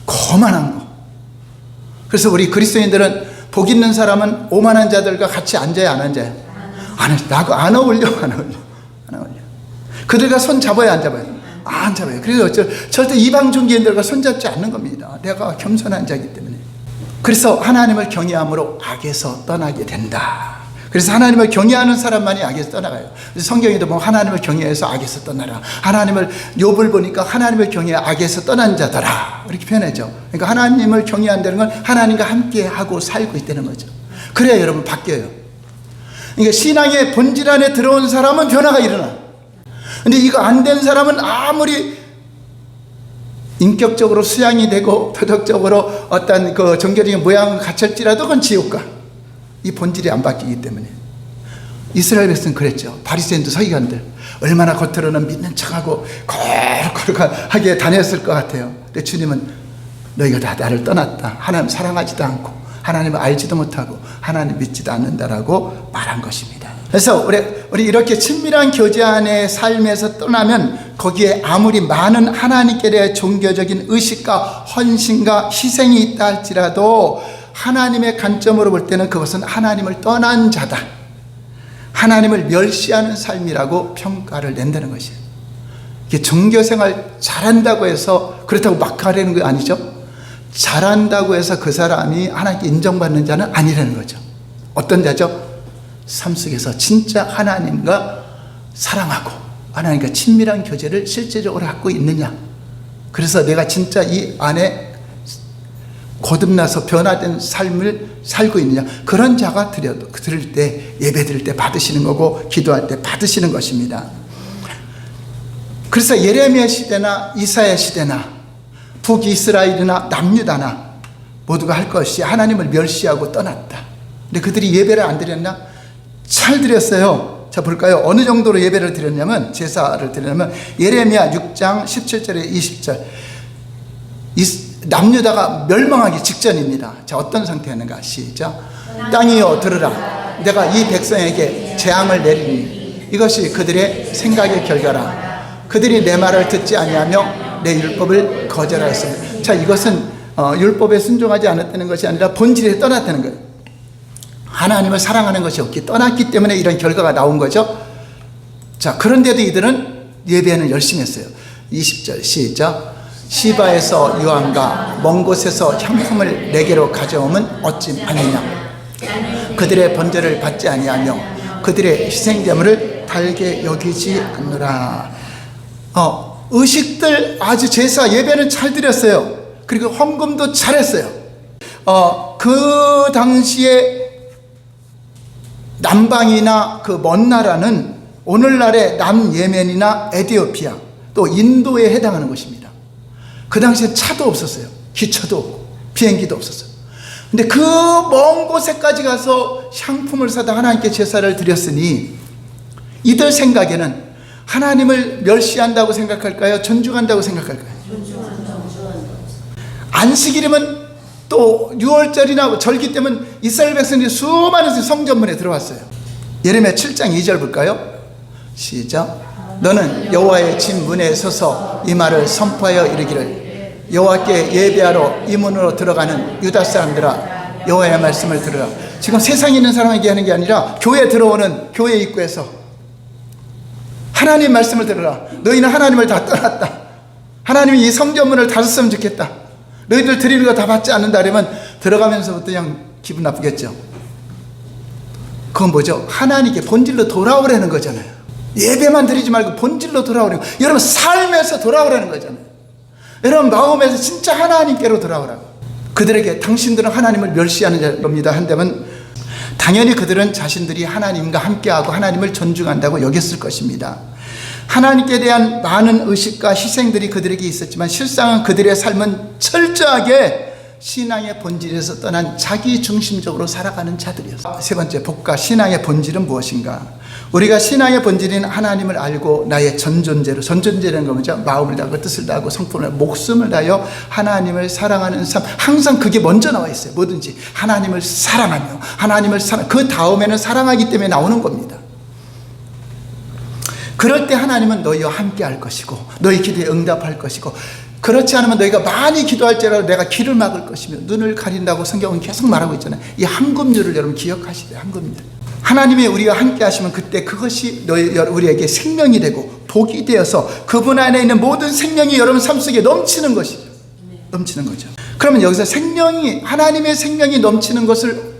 거만한 거. 그래서 우리 그리스도인들은 복 있는 사람은 오만한 자들과 같이 앉아야 안 앉아요? 나하고 안 어울려. 그들과 손 잡아야 안 잡아요? 안 잡아요. 그래서 절대 이방 종교인들과 손잡지 않는 겁니다. 내가 겸손한 자이기 때문에. 그래서 하나님을 경외함으로 악에서 떠나게 된다. 그래서 하나님을 경외하는 사람만이 악에서 떠나가요. 그래서 성경에도 보면 하나님을 경외해서 악에서 떠나라. 하나님을, 욥을 보니까 하나님을 경외해 악에서 떠난 자더라, 이렇게 표현하죠. 그러니까 하나님을 경외한다는 건 하나님과 함께하고 살고 있다는 거죠. 그래야 여러분 바뀌어요. 그러니까 신앙의 본질 안에 들어온 사람은 변화가 일어나. 근데 이거 안 된 사람은 아무리 인격적으로 수양이 되고 도덕적으로 어떤 그 종교적인 모양을 갖출지라도 그건 지옥가. 이 본질이 안 바뀌기 때문에. 이스라엘 백성은 그랬죠. 바리새인도 서기관들 얼마나 겉으로는 믿는 척하고 거룩하게 다녔을 것 같아요. 근데 주님은 너희가 다 나를 떠났다. 하나님 사랑하지도 않고 하나님을 알지도 못하고 하나님 믿지도 않는다라고 말한 것입니다. 그래서 우리 이렇게 친밀한 교제 안의 삶에서 떠나면 거기에 아무리 많은 하나님께 대한 종교적인 의식과 헌신과 희생이 있다 할지라도 하나님의 관점으로 볼 때는 그것은 하나님을 떠난 자다. 하나님을 멸시하는 삶이라고 평가를 낸다는 것이에요. 이게 종교생활 잘한다고 해서 그렇다고 막 하려는 거 아니죠? 잘한다고 해서 그 사람이 하나님께 인정받는 자는 아니라는 거죠. 어떤 자죠? 삶 속에서 진짜 하나님과 사랑하고 하나님과 친밀한 교제를 실제적으로 갖고 있느냐. 그래서 내가 진짜 이 안에 거듭나서 변화된 삶을 살고 있느냐. 그런 자가 드릴 때, 예배 드릴 때 받으시는 거고, 기도할 때 받으시는 것입니다. 그래서 예레미야 시대나 이사야 시대나 북이스라엘이나 남유다나 모두가 할 것이 하나님을 멸시하고 떠났다. 근데 그들이 예배를 안 드렸나? 잘 드렸어요. 자, 볼까요? 어느 정도로 예배를 드렸냐면, 제사를 드렸냐면, 예레미야 6장 17절에 20절. 남유다가 멸망하기 직전입니다. 자, 어떤 상태였는가? 시작. 땅이여 들으라. 내가 이 백성에게 재앙을 내리니 이것이 그들의 생각의 결과라. 그들이 내 말을 듣지 아니하며 내 율법을 거절하였습니다. 자, 이것은 율법에 순종하지 않았다는 것이 아니라 본질에 떠났다는 거예요. 하나님을 사랑하는 것이 없기, 떠났기 때문에 이런 결과가 나온 거죠. 자, 그런데도 이들은 예배는 열심히 했어요. 20절 시작. 시바에서 유황과 먼 곳에서 향품을 내게로 가져오면 어찌 아니냐. 그들의 번제를 받지 아니하며 그들의 희생제물을 달게 여기지 않노라. 의식들 아주 제사 예배는 잘 드렸어요. 그리고 헌금도 잘했어요. 그 당시에 남방이나 그 먼 나라는 오늘날의 남예멘이나 에티오피아 또 인도에 해당하는 것입니다. 그 당시에 차도 없었어요. 기차도 없고 비행기도 없었어요. 근데 그 먼 곳에까지 가서 향품을 사다 하나님께 제사를 드렸으니 이들 생각에는 하나님을 멸시한다고 생각할까요? 존중한다고 생각할까요? 안식일이면 또 6월절이나 절기 때문에 이스라엘 백성들이 수많은 성전문에 들어왔어요. 예레미야 7장 2절 볼까요? 시작. 너는 여호와의 집 문에 서서 이 말을 선포하여 이르기를 여호와께 예배하러 이 문으로 들어가는 유다 사람들아 여호와의 말씀을 들으라. 지금 세상에 있는 사람에게 하는 게 아니라 교회에 들어오는 교회 입구에서 하나님 말씀을 들으라. 너희는 하나님을 다 떠났다. 하나님이 이 성전문을 닫았으면 좋겠다. 너희들 드리는 거 다 받지 않는다 그러면 들어가면서부터 그냥 기분 나쁘겠죠. 그건 뭐죠? 하나님께 본질로 돌아오라는 거잖아요. 예배만 드리지 말고 본질로 돌아오라는 거예요. 여러분 삶에서 돌아오라는 거잖아요. 여러분 마음에서 진짜 하나님께로 돌아오라고. 그들에게 당신들은 하나님을 멸시하는 겁니다 한다면 당연히 그들은 자신들이 하나님과 함께하고 하나님을 존중한다고 여겼을 것입니다. 하나님께 대한 많은 의식과 희생들이 그들에게 있었지만 실상은 그들의 삶은 철저하게 신앙의 본질에서 떠난 자기 중심적으로 살아가는 자들이었어요. 세 번째, 복과 신앙의 본질은 무엇인가? 우리가 신앙의 본질인 하나님을 알고 나의 전존재로, 전존재라는 건 뭐죠? 마음을 다하고 뜻을 다하고 성품을 다하고 목숨을 다하여 하나님을 사랑하는 삶, 항상 그게 먼저 나와 있어요. 뭐든지 하나님을 사랑하며 하나님을 그 다음에는 사랑하기 때문에 나오는 겁니다. 그럴 때 하나님은 너희와 함께 할 것이고 너희 기도에 응답할 것이고 그렇지 않으면 너희가 많이 기도할지라도 내가 귀를 막을 것이며 눈을 가린다고 성경은 계속 말하고 있잖아요. 이 한금률을 여러분 기억하시래요. 한금률. 하나님이 우리와 함께 하시면 그때 그것이 우리에게 생명이 되고 복이 되어서 그분 안에 있는 모든 생명이 여러분 삶 속에 넘치는 것이죠. 넘치는 거죠. 그러면 여기서 생명이, 하나님의 생명이 넘치는 것을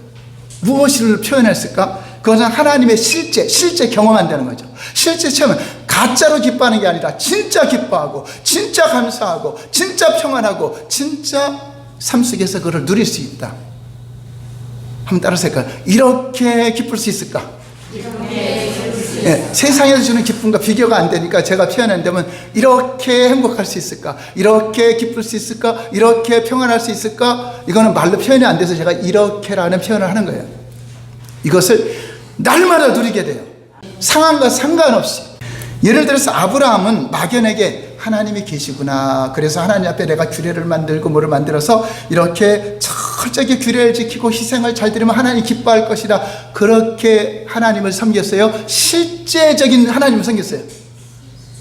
무엇을 표현했을까? 그것은 하나님의 실제 경험한다는 거죠. 실제 체험, 가짜로 기뻐하는 게 아니라 진짜 기뻐하고 진짜 감사하고 진짜 평안하고 진짜 삶 속에서 그걸 누릴 수 있다. 한번 따라서 할까요? 이렇게 기쁠 수 있을까? 네, 세상에서 주는 기쁨과 비교가 안 되니까 제가 표현한다면 이렇게 행복할 수 있을까? 이렇게 기쁠 수 있을까? 이렇게 평안할 수 있을까? 이거는 말로 표현이 안 돼서 제가 이렇게라는 표현을 하는 거예요. 이것을 날마다 누리게 돼요. 상황과 상관없이. 예를 들어서 아브라함은 막연하게 하나님이 계시구나. 그래서 하나님 앞에 내가 규례를 만들고 뭐를 만들어서 이렇게 철저하게 규례를 지키고 희생을 잘 드리면 하나님이 기뻐할 것이다. 그렇게 하나님을 섬겼어요. 실제적인 하나님을 섬겼어요.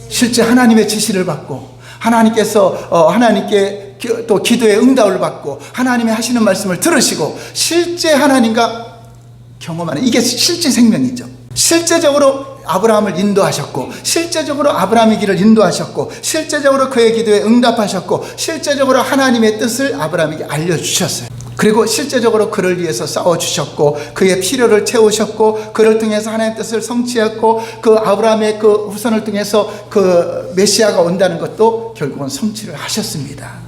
실제 하나님의 지시를 받고 하나님께서 하나님께 또 기도의 응답을 받고 하나님이 하시는 말씀을 들으시고 실제 하나님과 경험하는, 이게 실제 생명이죠. 실제적으로 아브라함을 인도하셨고 실제적으로 아브라함의 길을 인도하셨고 실제적으로 그의 기도에 응답하셨고 실제적으로 하나님의 뜻을 아브라함에게 알려주셨어요. 그리고 실제적으로 그를 위해서 싸워주셨고 그의 필요를 채우셨고 그를 통해서 하나님의 뜻을 성취했고 그 아브라함의 그 후손을 통해서 그 메시아가 온다는 것도 결국은 성취를 하셨습니다.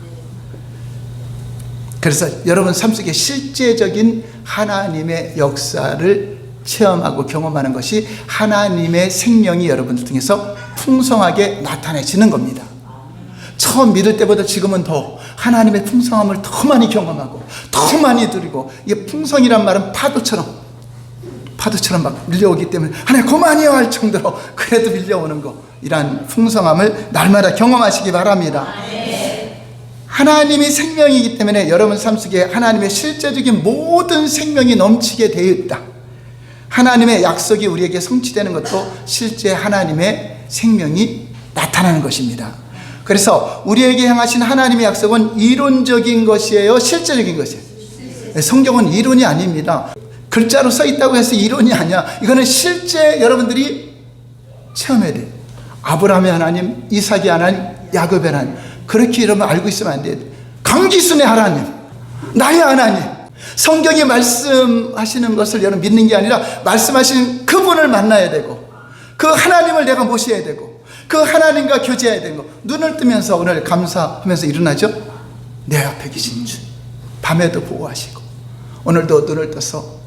그래서 여러분 삶 속에 실제적인 하나님의 역사를 체험하고 경험하는 것이 하나님의 생명이 여러분들 통해서 풍성하게 나타내지는 겁니다. 처음 믿을 때보다 지금은 더 하나님의 풍성함을 더 많이 경험하고 더 많이 누리고, 이게 풍성이란 말은 파도처럼 막 밀려오기 때문에 하나님 그만이요 할 정도로 그래도 밀려오는 거, 이러한 풍성함을 날마다 경험하시기 바랍니다. 하나님이 생명이기 때문에 여러분 삶 속에 하나님의 실제적인 모든 생명이 넘치게 되어 있다. 하나님의 약속이 우리에게 성취되는 것도 실제 하나님의 생명이 나타나는 것입니다. 그래서 우리에게 향하신 하나님의 약속은 이론적인 것이에요, 실제적인 것이에요? 성경은 이론이 아닙니다. 글자로 써 있다고 해서 이론이 아니야. 이거는 실제 여러분들이 체험해야 돼요. 아브라함의 하나님, 이삭의 하나님, 야곱의 하나님, 그렇게 여러분 알고 있으면 안 돼요. 강기순의 하나님, 나의 하나님, 성경이 말씀하시는 것을 여러분 믿는 게 아니라 말씀하시는 그분을 만나야 되고, 그 하나님을 내가 모셔야 되고, 그 하나님과 교제해야 되는 거. 눈을 뜨면서 오늘 감사하면서 일어나죠. 내 앞에 계신 주, 밤에도 보호하시고 오늘도 눈을 떠서,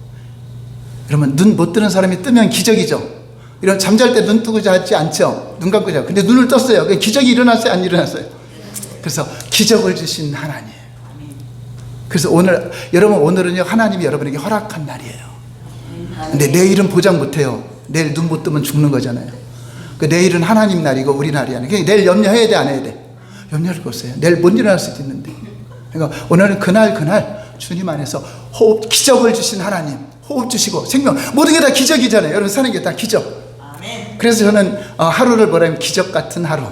여러분 눈 못 뜨는 사람이 뜨면 기적이죠. 이런 잠잘 때 눈 뜨고 자지 않죠. 눈 감고 자고. 근데 눈을 떴어요. 기적이 일어났어요, 안 일어났어요? 그래서 기적을 주신 하나님. 그래서 오늘 여러분, 오늘은요 하나님이 여러분에게 허락한 날이에요. 근데 내일은 보장 못해요. 내일 눈 못 뜨면 죽는 거잖아요. 그 내일은 하나님 날이고 우리 날이 아니에요. 그러니까 내일 염려해야 돼, 안 해야 돼? 염려를 보세요. 내일 못 일어날 수도 있는데. 그러니까 오늘은 그날 주님 안에서 호흡, 기적을 주신 하나님, 호흡 주시고 생명, 모든 게 다 기적이잖아요. 여러분 사는 게 다 기적. 그래서 저는 하루를 뭐라면 기적 같은 하루.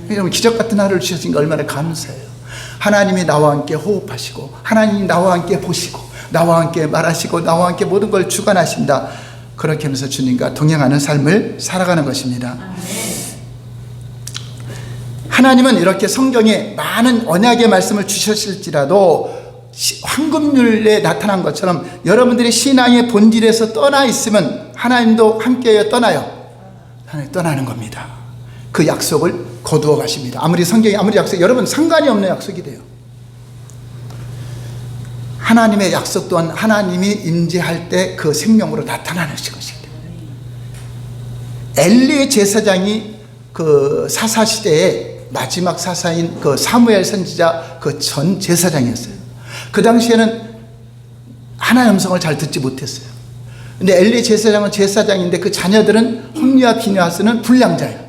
여러분 기적 같은 하루를 주신 게 얼마나 감사해요. 하나님이 나와 함께 호흡하시고, 하나님이 나와 함께 보시고, 나와 함께 말하시고, 나와 함께 모든 걸 주관하신다. 그렇게 하면서 주님과 동행하는 삶을 살아가는 것입니다. 하나님은 이렇게 성경에 많은 언약의 말씀을 주셨을지라도 황금률에 나타난 것처럼 여러분들이 신앙의 본질에서 떠나 있으면 하나님도 함께 떠나요. 하나님 떠나는 겁니다. 그 약속을 거두어 가십니다. 아무리 성경이 아무리 약속, 여러분 상관이 없는 약속이 돼요. 하나님의 약속 또한 하나님이 임재할 때 그 생명으로 나타나는 것이기 때문에, 엘리 제사장이 그 사사 시대에 마지막 사사인 그 사무엘 선지자 그 전 제사장이었어요. 그 당시에는 하나님의 음성을 잘 듣지 못했어요. 근데 엘리 제사장은 제사장인데 그 자녀들은 홈리와 비느하스는 불량자예요.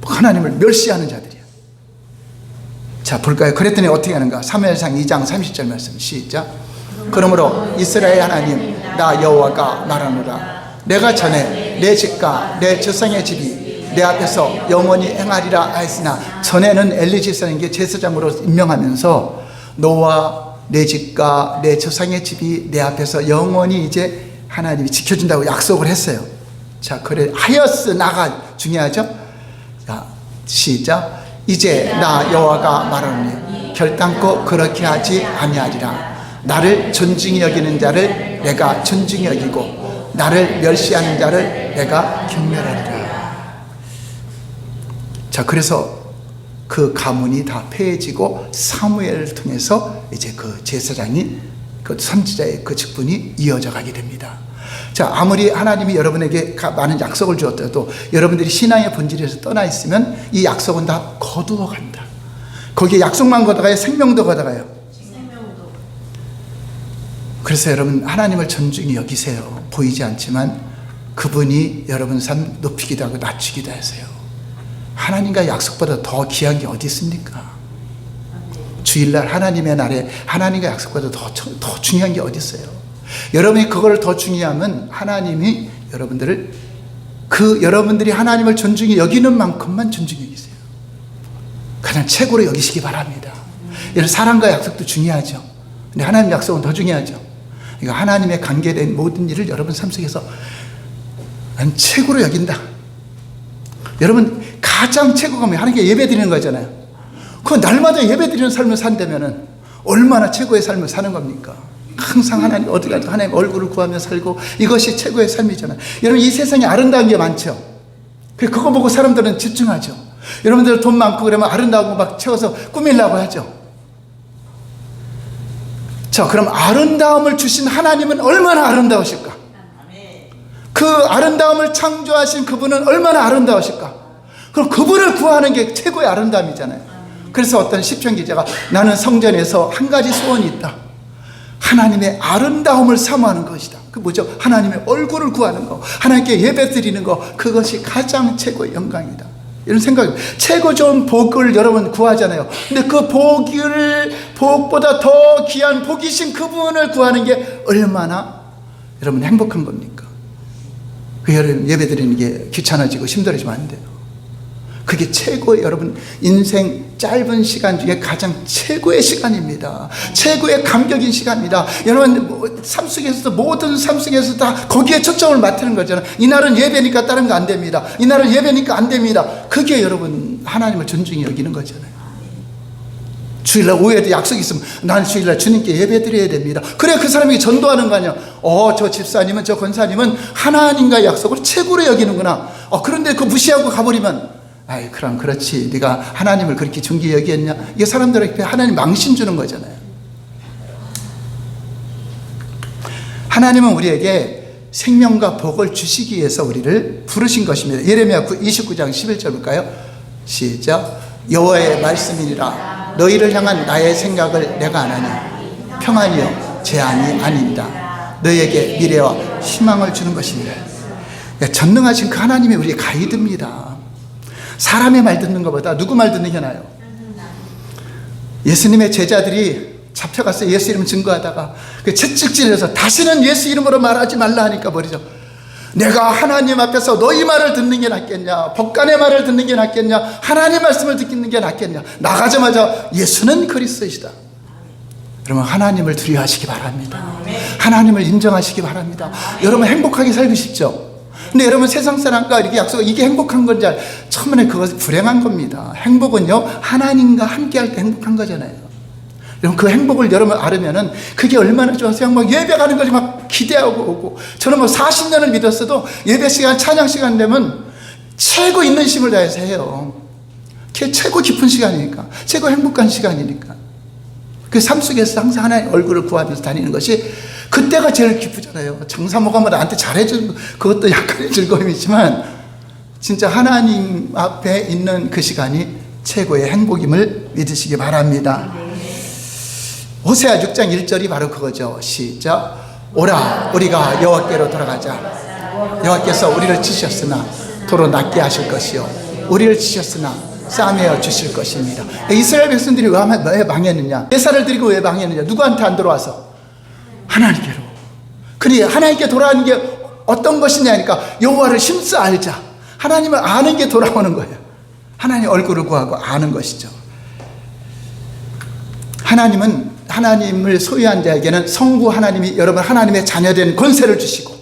하나님을 멸시하는 자들이야. 자, 볼까요? 그랬더니 어떻게 하는가? 사무엘상 2장 30절 말씀 시작. 그러므로 이스라엘 하나님 나 여호와가 말하노라. 내가 전에 내 집과 내 조상의 집이 내 앞에서 영원히 행하리라 하였으나, 전에는 엘리 제사장에게 제사장으로 임명하면서 너와 내 집과 내 조상의 집이 내 앞에서 영원히 이제 하나님이 지켜준다고 약속을 했어요. 자, 그래 하였으나가 중요하죠. 자, 시작. 이제 나 여호와가 말하노니 결단코 그렇게 하지 아니하리라. 나를 존중히 여기는 자를 내가 존중히 여기고 나를 멸시하는 자를 내가 경멸하리라. 자, 그래서 그 가문이 다 폐해지고 사무엘을 통해서 이제 그 제사장이, 그 선지자의 그 직분이 이어져 가게 됩니다. 자, 아무리 하나님이 여러분에게 많은 약속을 주었더라도 여러분들이 신앙의 본질에서 떠나 있으면 이 약속은 다 거두어 간다. 거기에 약속만 걷어가요? 생명도 걷어가요? 그래서 여러분 하나님을 존중히 여기세요. 보이지 않지만 그분이 여러분 삶 높이기도 하고 낮추기도 하세요. 하나님과 약속보다 더 귀한 게 어디 있습니까? 주일날 하나님의 날에 하나님과 약속보다 더 중요한 게 어디 있어요? 여러분이 그걸 더 중요하면 하나님이 여러분들을, 여러분들이 하나님을 존중히 여기는 만큼만 존중히 여기세요. 가장 최고로 여기시기 바랍니다. 여러분 사랑과 약속도 중요하죠. 근데 하나님 약속은 더 중요하죠. 그러니까 하나님의 관계된 모든 일을 여러분 삶 속에서 난 최고로 여긴다. 여러분 가장 최고가 뭐예요? 하나님께 예배 드리는 거잖아요. 그 날마다 예배 드리는 삶을 산다면은 얼마나 최고의 삶을 사는 겁니까? 항상 하나님 어디 가도 하나님 얼굴을 구하며 살고, 이것이 최고의 삶이잖아요. 여러분 이 세상에 아름다운 게 많죠. 그거 보고 사람들은 집중하죠. 여러분들 돈 많고 그러면 아름다운 거 막 채워서 꾸밀라고 하죠. 자, 그럼 아름다움을 주신 하나님은 얼마나 아름다우실까? 그 아름다움을 창조하신 그분은 얼마나 아름다우실까? 그럼 그분을 구하는 게 최고의 아름다움이잖아요. 그래서 어떤 시편 기자가 나는 성전에서 한 가지 소원이 있다. 하나님의 아름다움을 사모하는 것이다. 그 뭐죠? 하나님의 얼굴을 구하는 거, 하나님께 예배 드리는 거, 그것이 가장 최고의 영광이다. 이런 생각이, 최고 좋은 복을 여러분 구하잖아요. 근데 그 복보다 더 귀한 복이신 그분을 구하는 게 얼마나 여러분 행복한 겁니까? 그 여러분 예배 드리는 게 귀찮아지고 힘들어지면 안 돼요. 그게 최고의 여러분 인생 짧은 시간 중에 가장 최고의 시간입니다. 최고의 감격인 시간입니다. 여러분 삶 속에서도 모든 삶 속에서 다 거기에 초점을 맞추는 거잖아요. 이날은 예배니까 다른 거 안 됩니다. 이날은 예배니까 안 됩니다. 그게 여러분 하나님을 존중히 여기는 거잖아요. 주일날 오후에도 약속이 있으면 난 주일날 주님께 예배 드려야 됩니다. 그래 그 사람에게 전도하는 거 아니야. 저 집사님은 저 권사님은 하나님과의 약속을 최고로 여기는구나. 그런데 그거 무시하고 가버리면 아이 그럼 그렇지 네가 하나님을 그렇게 중히 여기했냐. 이게 사람들에게 하나님 망신 주는 거잖아요. 하나님은 우리에게 생명과 복을 주시기 위해서 우리를 부르신 것입니다. 예레미야 29장 11절 볼까요? 시작. 여호와의 말씀이니라 너희를 향한 나의 생각을 내가 아나니 평안이요 재앙이 아닙니다. 너희에게 미래와 희망을 주는 것입니다. 전능하신 그 하나님이 우리의 가이드입니다. 사람의 말 듣는 것보다 누구 말 듣는 게 나아요? 예수님의 제자들이 잡혀갔어요. 예수 이름 증거하다가 채찍질해서 다시는 예수 이름으로 말하지 말라 하니까 버리죠. 내가 하나님 앞에서 너희 말을 듣는 게 낫겠냐, 법관의 말을 듣는 게 낫겠냐, 하나님 말씀을 듣는 게 낫겠냐. 나가자마자 예수는 그리스도이시다. 여러분 하나님을 두려워하시기 바랍니다. 하나님을 인정하시기 바랍니다. 여러분 행복하게 살고 싶죠? 근데 여러분 세상 사람과 이렇게 약속, 이게 행복한 건지 처음에 그것은 불행한 겁니다. 행복은요 하나님과 함께 할 때 행복한 거잖아요. 여러분 그 행복을 여러분 알으면은 그게 얼마나 좋아서 막 예배 가는 걸 막 기대하고 오고, 저는 뭐 40년을 믿었어도 예배 시간 찬양 시간 되면 최고 있는 힘을 다해서 해요. 그게 최고 깊은 시간이니까, 최고 행복한 시간이니까. 그 삶 속에서 항상 하나님 얼굴을 구하면서 다니는 것이 그때가 제일 기쁘잖아요. 장사모가 뭐 나한테 잘해주는 그것도 약간의 즐거움이지만 진짜 하나님 앞에 있는 그 시간이 최고의 행복임을 믿으시기 바랍니다. 호세아 6장 1절이 바로 그거죠. 시작. 오라 우리가 여호와께로 돌아가자. 여호와께서 우리를 치셨으나 도로 낫게 하실 것이요 우리를 치셨으나 싸매어 주실 것입니다. 이스라엘 백성들이 왜 망했느냐? 제사를 드리고 왜 망했느냐? 누구한테 안 들어와서? 하나님께로. 그래 하나님께 돌아가는 게 어떤 것이냐니까 여호와를 힘써 알자. 하나님을 아는 게 돌아오는 거예요. 하나님 얼굴을 구하고 아는 것이죠. 하나님은 하나님을 소유한 자에게는 성부 하나님이 여러분 하나님의 자녀된 권세를 주시고,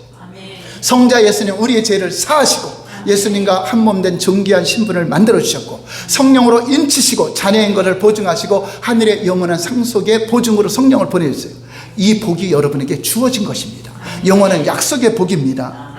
성자 예수님 우리의 죄를 사하시고 예수님과 한몸된 존귀한 신분을 만들어 주셨고, 성령으로 인치시고 자녀인 것을 보증하시고 하늘의 영원한 상속의 보증으로 성령을 보내주세요. 이 복이 여러분에게 주어진 것입니다. 영원한 약속의 복입니다.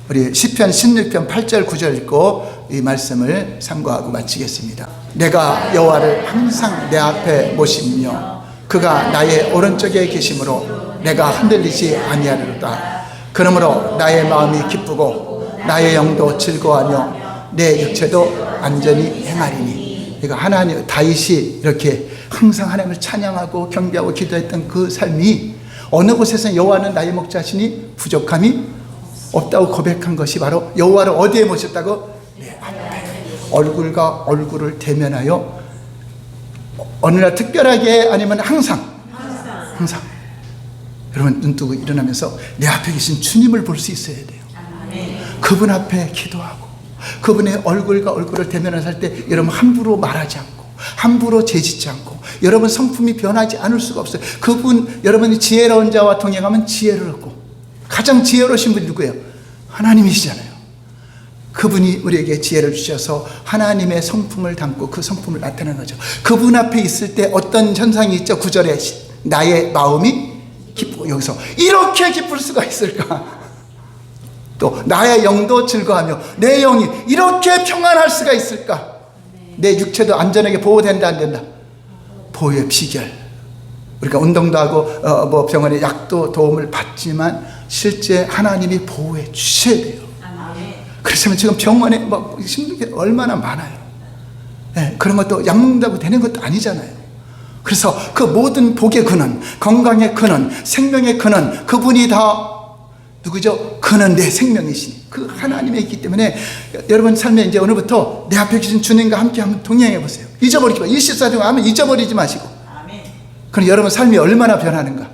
우리 시편 16편 8절 9절 읽고 이 말씀을 참고하고 마치겠습니다. 내가 여호와를 항상 내 앞에 모시며 그가 나의 오른쪽에 계심으로 내가 흔들리지 아니하리로다. 그러므로 나의 마음이 기쁘고 나의 영도 즐거워하며 내 육체도 안전히 행하리니. 그러니까 하나님, 다윗이 이렇게 항상 하나님을 찬양하고 경배하고 기도했던 그 삶이 어느 곳에서 여호와는 나의 목자시니 부족함이 없다고 고백한 것이 바로 여호와를 어디에 모셨다고? 내 앞에 얼굴과 얼굴을 대면하여 어느 날 특별하게 아니면 항상 여러분 눈 뜨고 일어나면서 내 앞에 계신 주님을 볼 수 있어야 돼요. 그분 앞에 기도하고 그분의 얼굴과 얼굴을 대면해서 할 때 여러분 함부로 말하지 않고 함부로 재짓지 않고 여러분 성품이 변하지 않을 수가 없어요. 그분 여러분이 지혜로운 자와 동행하면 지혜를 얻고, 가장 지혜로우신 분이 누구예요? 하나님이시잖아요. 그분이 우리에게 지혜를 주셔서 하나님의 성품을 담고 그 성품을 나타내는 거죠. 그분 앞에 있을 때 어떤 현상이 있죠? 9절에 나의 마음이 기쁘고, 여기서 이렇게 기쁠 수가 있을까? 또 나의 영도 즐거워하며 내 영이 이렇게 평안할 수가 있을까? 내 육체도 안전하게 보호된다 안 된다? 보호의 비결. 우리가 운동도 하고 병원에 약도 도움을 받지만 실제 하나님이 보호해 주셔야 돼요. 그렇지만 지금 병원에 힘든 게 얼마나 많아요. 네, 그런 것도 약 먹는다고 되는 것도 아니잖아요. 그래서 그 모든 복의 근원, 건강의 근원, 생명의 근원, 그분이 다 누구죠? 그는 내 생명이시니 그 하나님이 있기 때문에 여러분 삶에 이제 오늘부터 내 앞에 계신 주님과 함께 한번 동행해 보세요. 잊어버리지 마. 24시간 하면 잊어버리지 마시고. 그럼 여러분 삶이 얼마나 변하는가.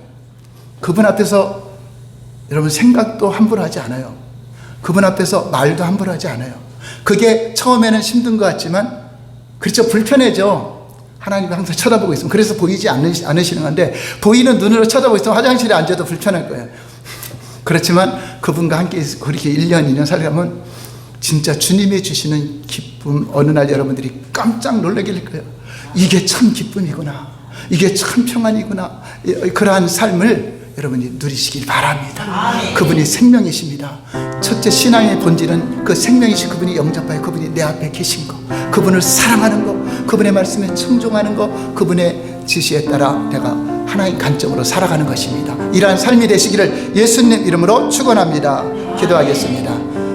그분 앞에서 여러분 생각도 함부로 하지 않아요. 그분 앞에서 말도 함부로 하지 않아요. 그게 처음에는 힘든 것 같지만 그렇죠. 불편해져. 하나님이 항상 쳐다보고 있으면. 그래서 보이지 않으시는 건데 보이는 눈으로 쳐다보고 있으면 화장실에 앉아도 불편할 거예요. 그렇지만 그분과 함께 그렇게 1년, 2년 살려면 진짜 주님이 주시는 기쁨 어느 날 여러분들이 깜짝 놀라게 될 거예요. 이게 참 기쁨이구나. 이게 참 평안이구나. 그러한 삶을 여러분이 누리시길 바랍니다. 그분이 생명이십니다. 첫째 신앙의 본질은 그 생명이신 그분이 영접하여 그분이 내 앞에 계신 거, 그분을 사랑하는 거, 그분의 말씀에 청종하는 거, 그분의 지시에 따라 내가 하나의 관점으로 살아가는 것입니다. 이러한 삶이 되시기를 예수님 이름으로 축원합니다. 기도하겠습니다.